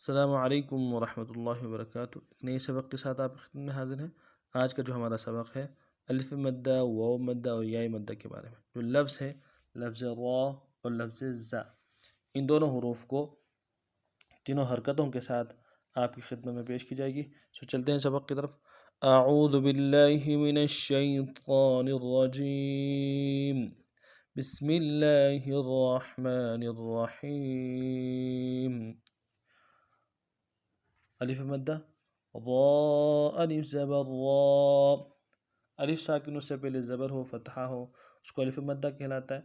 السلام علیکم ورحمۃ اللہ وبرکاتہ۔ ایک نئے سبق کے ساتھ آپ کی خدمت میں حاضر ہیں۔ آج کا جو ہمارا سبق ہے الف مدہ، واو مدہ اور یا مدہ کے بارے میں۔ جو لفظ ہے لفظ را اور لفظ زا، ان دونوں حروف کو تینوں حرکتوں کے ساتھ آپ کی خدمت میں پیش کی جائے گی۔ چلتے ہیں سبق کی طرف۔ اعوذ باللہ من الشیطان الرجیم، بسم اللہ الرحمن الرحیم۔ الف مدہ، را، الف زبر را، الف ساکن سے پہلے زبر ہو، فتحہ ہو، اس کو الف مدہ کہلاتا ہے۔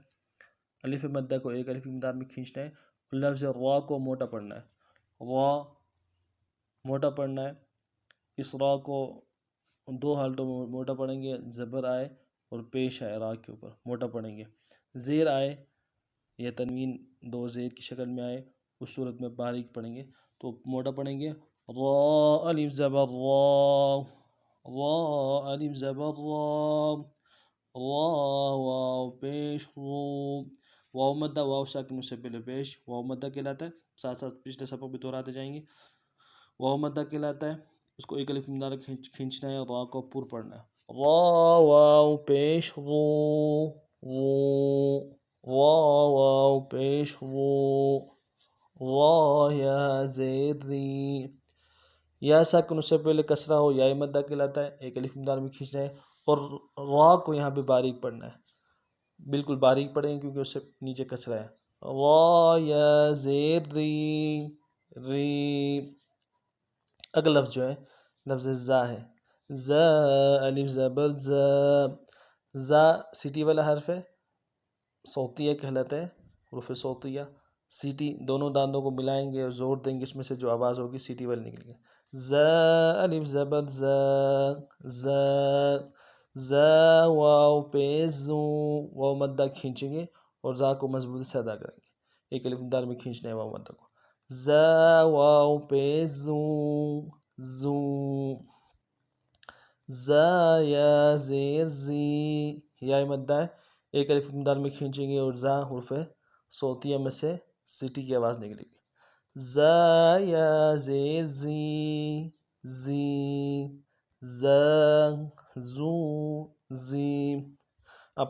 الف مدہ کو ایک الف کی مقدار میں کھینچنا ہے اور لفظ را کو موٹا پڑھنا ہے۔ را موٹا پڑھنا ہے۔ اس را کو دو حالتوں میں موٹا پڑھیں گے، زبر آئے اور پیش آئے را کے اوپر موٹا پڑھیں گے۔ زیر آئے یا تنوین دو زیر کی شکل میں آئے، اس صورت میں باریک پڑھیں گے تو موٹا پڑھیں گے۔ را الف زبر را، را الف زبر را، را واو پیش رو، واو مدہ واو ساکن سے پہلے پیش واو مدہ کہلاتا ہے۔ ساتھ ساتھ پچھلے سبق بھی دہراتے جائیں گے۔ واو مدہ کہلاتا ہے، اس کو ایک الف مدار کھینچنا ہے، را کو پر پڑھنا ہے۔ را واو پیش رو، رو، را واو پیش رو، را یا زیر ری۔ یا ساکن سے پہلے کسرہ ہو، یا مدہ کہلاتا ہے، ایک الف مقدار میں کھینچنا ہے اور را کو یہاں پہ باریک پڑھنا ہے، بالکل باریک پڑھیں کیونکہ اس سے نیچے کسرہ ہے۔ را یا زیر ری، ری۔ اگلا لفظ جو ہے لفظ زا ہے۔ زا الف زبر زا، زا سیٹی والا حرف ہے، صوتیہ کہلاتا ہے، حروف صوتیہ۔ سیٹی دونوں دانتوں کو ملائیں گے اور زور دیں گے، اس میں سے جو آواز ہوگی سیٹی والی نکلے گی۔ زا الف زبر زا، زا، زا واو پیش زو، واو مدہ کھینچیں گے اور زا کو مضبوطی سے ادا کریں گے، ایک الف مقدار میں کھینچنا ہے واو مدہ کو۔ زا واو پیش زو، زو، زا یا زیر زی، یا مدہ ہے، ایک الف مقدار میں کھینچیں گے اور زا حرف صوتیہ میں سے سیٹی کی آواز نکلے گی۔ زا یا زیر زی، زی، زا، زو، زی۔ اب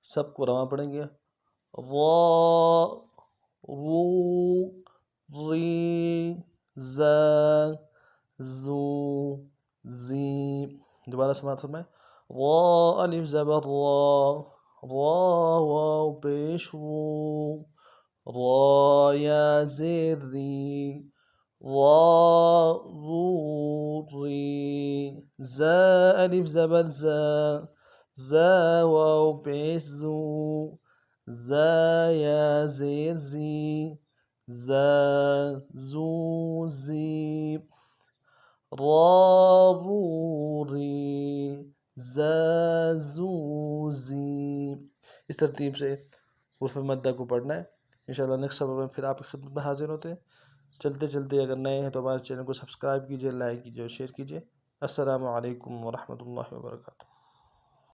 سب کو رواں پڑھیں گے۔ را، رو، ری، زا، زو، زی۔ دوبارہ سماعت فرمائیں۔ را الف زبر را، را واو پیش رو، را یا زیر ری، را، رو، ری۔ زا الف زبر زا، زا واو پیش زو، زا یا زیر زی، زا، زو، زی۔ را، رو، ری، زا، زو، زی۔ اس ترتیب سے حروف مدہ کو پڑھنا ہے۔ انشاءاللہ نیکسٹ سبق میں پھر آپ کی خدمت میں حاضر ہوتے ہیں۔ چلتے چلتے اگر نئے ہیں تو ہمارے چینل کو سبسکرائب کیجیے، لائک کیجیے اور شیئر کیجیے۔ السلام علیکم ورحمۃ اللہ وبرکاتہ۔